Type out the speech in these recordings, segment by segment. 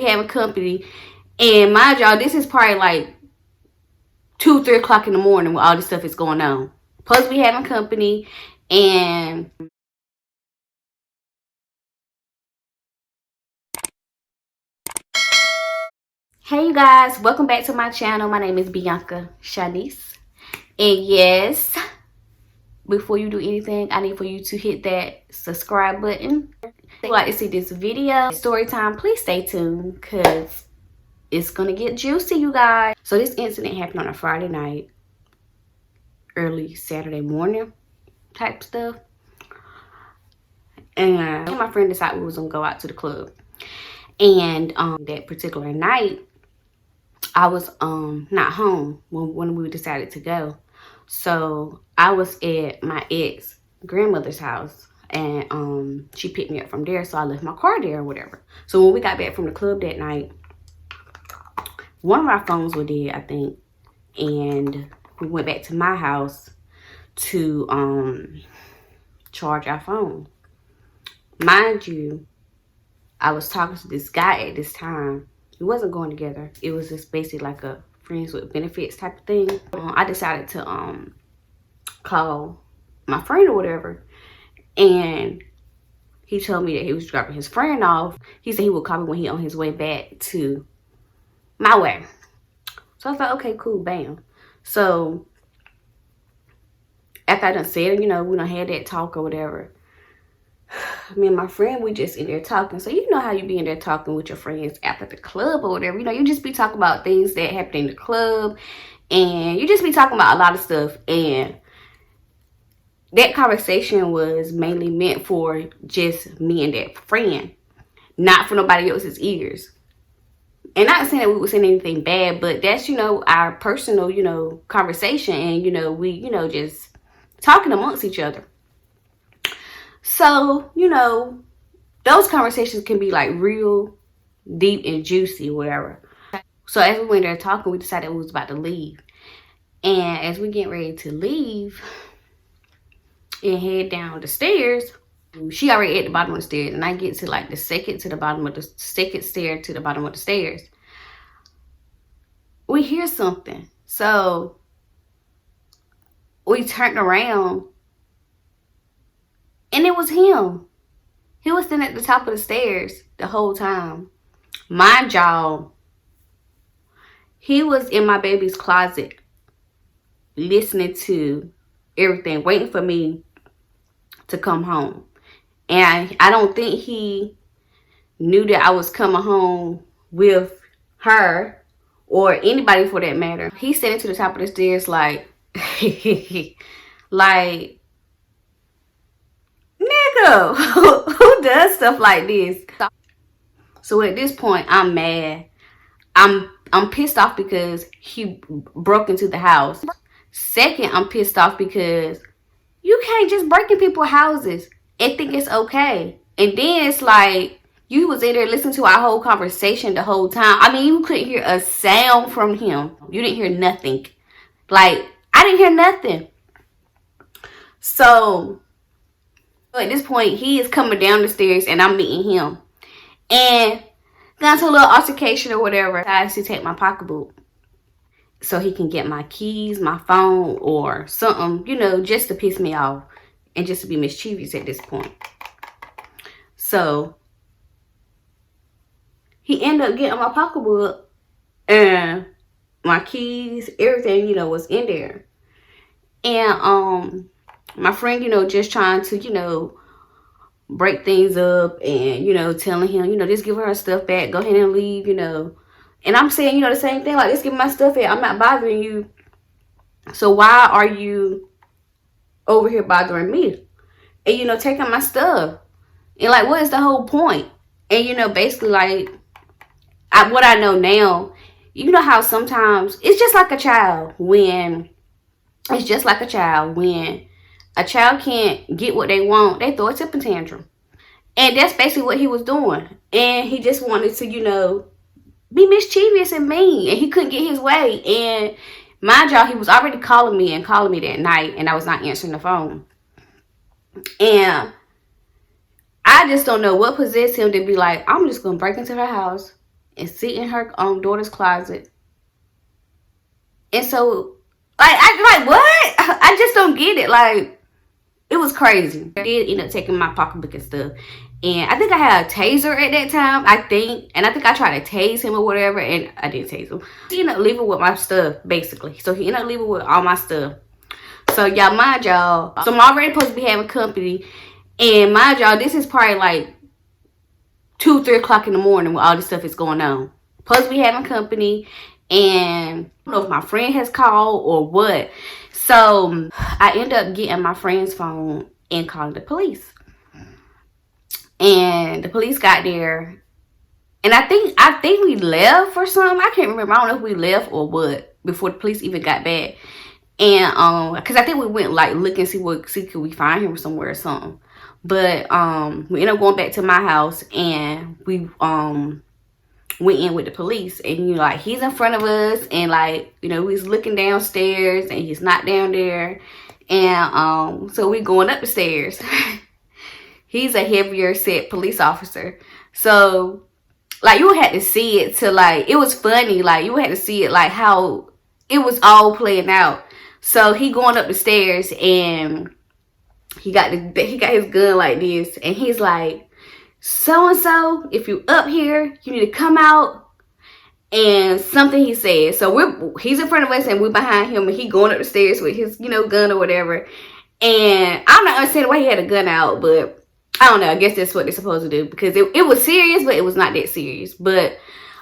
be having company. And mind y'all, this is probably like 2, 3 o'clock in the morning when all this stuff is going on. Supposed to be having company. And hey you guys, welcome back to my channel. My name is Bianca Shanice. And yes, before you do anything, I need for you to hit that subscribe button. If you'd like to see this video, story time, please stay tuned because it's gonna get juicy, you guys. So this incident happened on a Friday night, early Saturday morning type stuff. And me and my friend decided we was gonna go out to the club. And that particular night, I was not home when we decided to go. So I was at my ex grandmother's house, and she picked me up from there, so I left my car there or whatever. So when we got back from the club that night, one of our phones was dead, I think, and we went back to my house to charge our phone. Mind you, I was talking to this guy at this time. We wasn't going together. It was just basically like a friends with benefits type of thing. I decided to call my friend or whatever, and he told me that he was dropping his friend off. He said he would call me when he on his way back to my way. So I was like, okay, cool, bam. So after I done said, we done had that talk or whatever, me and my friend, we just in there talking. So you know how you be in there talking with your friends after the club or whatever. You just be talking about things that happened in the club, and you just be talking about a lot of stuff. And that conversation was mainly meant for just me and that friend, not for nobody else's ears. And not saying that we were saying anything bad, but that's, our personal, conversation. And, we, just talking amongst each other. So, those conversations can be like real deep and juicy, whatever. So as we went there talking, we decided we was about to leave. And as we get ready to leave and head down the stairs, she already at the bottom of the stairs, and I get to like the second stair to the bottom of the stairs. We hear something. So we turned around, and it was him. He was sitting at the top of the stairs the whole time. Mind y'all, he was in my baby's closet listening to everything, waiting for me to come home. And I don't think he knew that I was coming home with her or anybody for that matter. He's sitting to the top of the stairs like, like, nigga, who does stuff like this? So at this point, I'm mad. I'm pissed off because he broke into the house. Second, I'm pissed off because you can't just break in people's houses and think it's okay. And then it's like, you was in there listening to our whole conversation the whole time. I mean, you couldn't hear a sound from him. You didn't hear nothing. Like, I didn't hear nothing. So at this point, he is coming down the stairs and I'm meeting him. And got into a little altercation or whatever. I decided to take my pocketbook so he can get my keys, my phone, or something, just to piss me off and just to be mischievous at this point. So he ended up getting my pocketbook and my keys, everything, was in there. And my friend, just trying to, break things up and, telling him, just give her stuff back, go ahead and leave, And I'm saying, the same thing, like, just give my stuff back. I'm not bothering you. So why are you over here bothering me? And, taking my stuff. And, like, what is the whole point? And, basically, like, what I know now, how sometimes it's just like a child when a child can't get what they want, they throw a temper tantrum. And that's basically what he was doing. And he just wanted to, be mischievous and mean. And he couldn't get his way. And mind y'all, he was already calling me that night. And I was not answering the phone. And I just don't know what possessed him to be like, I'm just going to break into her house and sit in her daughter's closet. And so, like, I like, what? I just don't get it. Like, it was crazy. I did end up taking my pocketbook and stuff. And I think I had a taser at that time, I think. And I think I tried to tase him or whatever, and I didn't tase him. He ended up leaving with my stuff, basically. So he ended up leaving with all my stuff. So y'all, mind y'all, so I'm already supposed to be having company. And mind y'all, this is probably like 2, 3 o'clock in the morning when all this stuff is going on. Supposed to be having company. And I don't know if my friend has called or what. So I end up getting my friend's phone and calling the police. And the police got there. And I think we left or something. I can't remember. I don't know if we left or what before the police even got back. And because I think we went like look and see could we find him somewhere or something. But we ended up going back to my house, and we went in with the police. And you know, like, he's in front of us, and like, you know, he's looking downstairs and he's not down there. And so we going up the stairs. He's a heavier set police officer. So, like, you had to see it to, like, it was funny. Like, you had to see it, like, how it was all playing out. So, he going up the stairs, and he got his gun like this. And he's like, so-and-so, if you up here, you need to come out. And something he said. So, he's in front of us, and we're behind him. And he going up the stairs with his, you know, gun or whatever. And I'm not understanding why he had a gun out, but I don't know. I guess that's what they're supposed to do, because it was serious, but it was not that serious. But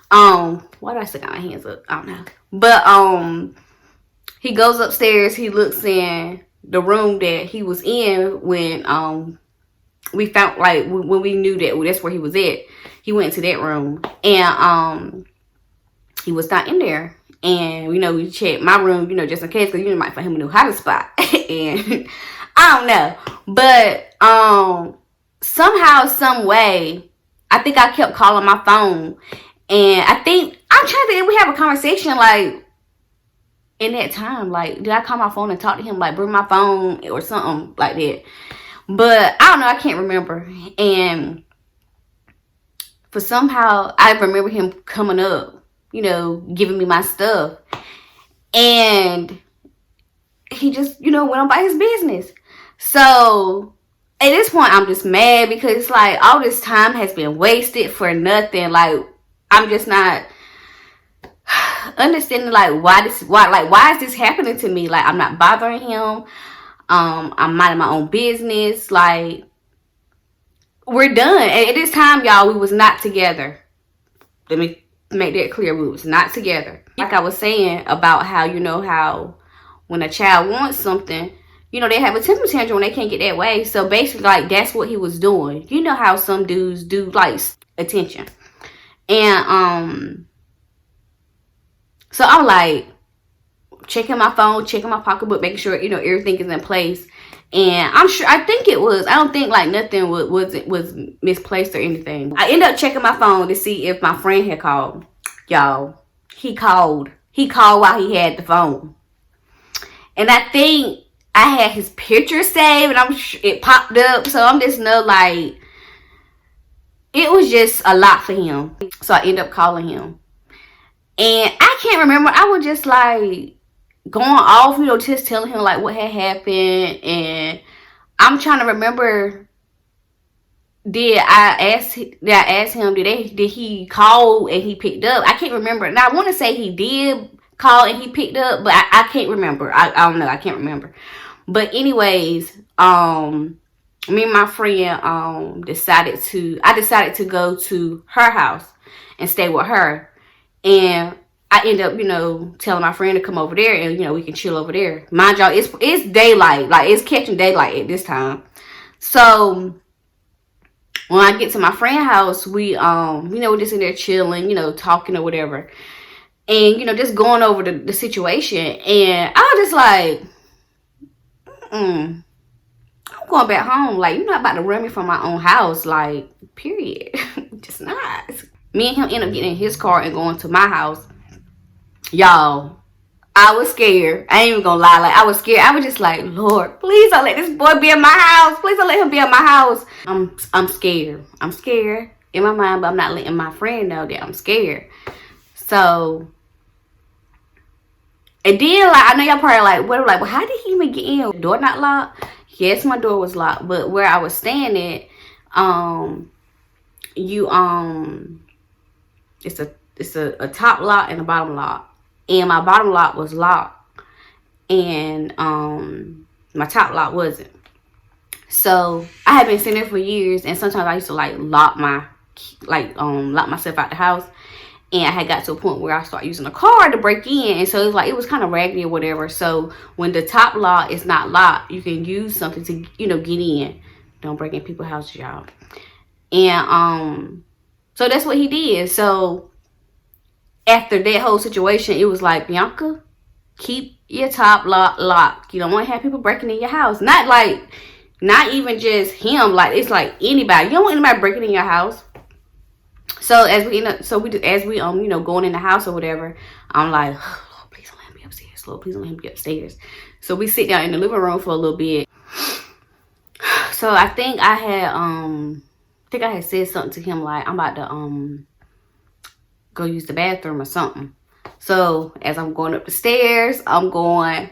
why do I stick out my hands up? I don't know. But he goes upstairs. He looks in the room that he was in when we found, like, when we knew that that's where he was at. He went to that room, and he was not in there. And you know, we checked my room, you know, just in case, because you know, might find him a new hiding spot. And I don't know, but somehow, some way, I think I kept calling my phone. And I'm trying to think if we have a conversation, like, in that time. Like, did I call my phone and talk to him, like, bring my phone or something like that? But I don't know, I can't remember. And for somehow, I remember him coming up, you know, giving me my stuff. And he just, you know, went on by his business. So at this point, I'm just mad, because it's like all this time has been wasted for nothing. Like, I'm just not understanding, like, why is this happening to me? Like, I'm not bothering him. I'm minding my own business. Like, we're done. And at this time, y'all, we was not together. Let me make that clear. We was not together. Like I was saying about how, you know, how when a child wants something, you know, they have a temper tantrum when they can't get that way. So basically, like, that's what he was doing. You know how some dudes do, like, attention. And so I'm like checking my phone, checking my pocketbook, making sure, you know, everything is in place. And I think it was. I don't think, like, nothing was misplaced or anything. I ended up checking my phone to see if my friend had called. Y'all, he called. He called while he had the phone. And I think I had his picture saved, and it popped up. So I'm just know, like, it was just a lot for him. So I ended up calling him. And I can't remember. I was just, like, going off, you know, just telling him, like, what had happened. And I'm trying to remember, did I ask him, did he call and he picked up? I can't remember. And I want to say he did call and he picked up, but I can't remember. I don't know. I can't remember. But anyways, me and my friend decided to go to her house and stay with her. And I end up, you know, telling my friend to come over there, and, you know, we can chill over there. Mind y'all, it's daylight. Like, it's catching daylight at this time. So when I get to my friend's house, we, you know, we're just in there chilling, you know, talking or whatever. And, you know, just going over the situation. And I was just like, I'm going back home. Like, you're not about to run me from my own house. Like, period. Just not. Me and him end up getting in his car and going to my house. Y'all, I was scared. I ain't even gonna lie. Like, I was scared. I was just like, Lord, please don't let this boy be in my house. Please don't let him be in my house. I'm scared. I'm scared. in my mind, but I'm not letting my friend know that I'm scared. So, and then, like, I know y'all probably like, what, like, well, how did he even get in? The door not locked? Yes, my door was locked, but where I was staying at, it's a top lock and a bottom lock, and my bottom lock was locked, and my top lock wasn't. So I had been sitting there for years, and sometimes I used to like lock myself out the house. And I had got to a point where I started using a card to break in. And so it was like, it was kind of raggedy or whatever. So when the top lock is not locked, you can use something to, you know, get in. Don't break in people's houses, y'all. And so that's what he did. So after that whole situation, it was like, Bianca, keep your top lock locked. You don't want to have people breaking in your house. Not even just him. Like, it's like anybody. You don't want anybody breaking in your house. So as we you know, going in the house or whatever, I'm like, oh, Lord, please don't let me upstairs. Lord, please don't let me upstairs. So we sit down in the living room for a little bit. So I think I had said something to him like, I'm about to go use the bathroom or something. So as I'm going up the stairs, I'm going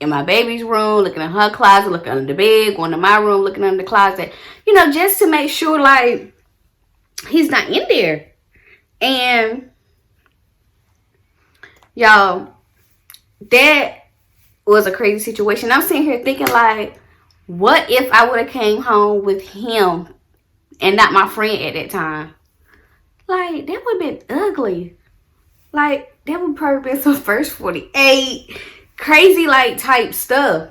in my baby's room, looking in her closet, looking under the bed, going to my room, looking under the closet, you know, just to make sure like he's not in there. And y'all, that was a crazy situation. I'm sitting here thinking like, what if I would have came home with him and not my friend at that time? Like, that would have been ugly. Like, that would probably been some first 48 crazy like type stuff.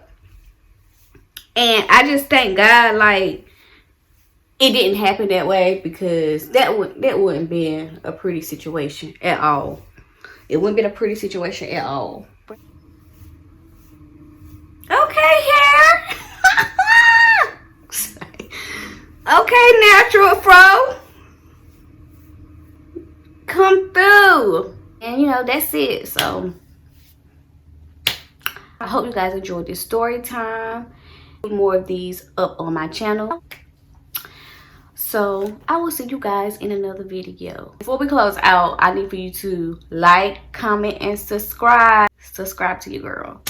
And I just thank God like it didn't happen that way, because that wouldn't be a pretty situation at all. It wouldn't be a pretty situation at all. Okay, hair. Okay, natural fro. Come through. And you know, that's it. So I hope you guys enjoyed this story time. More of these up on my channel. So I will see you guys in another video. Before we close out, I need for you to like, comment, and subscribe. Subscribe to your girl.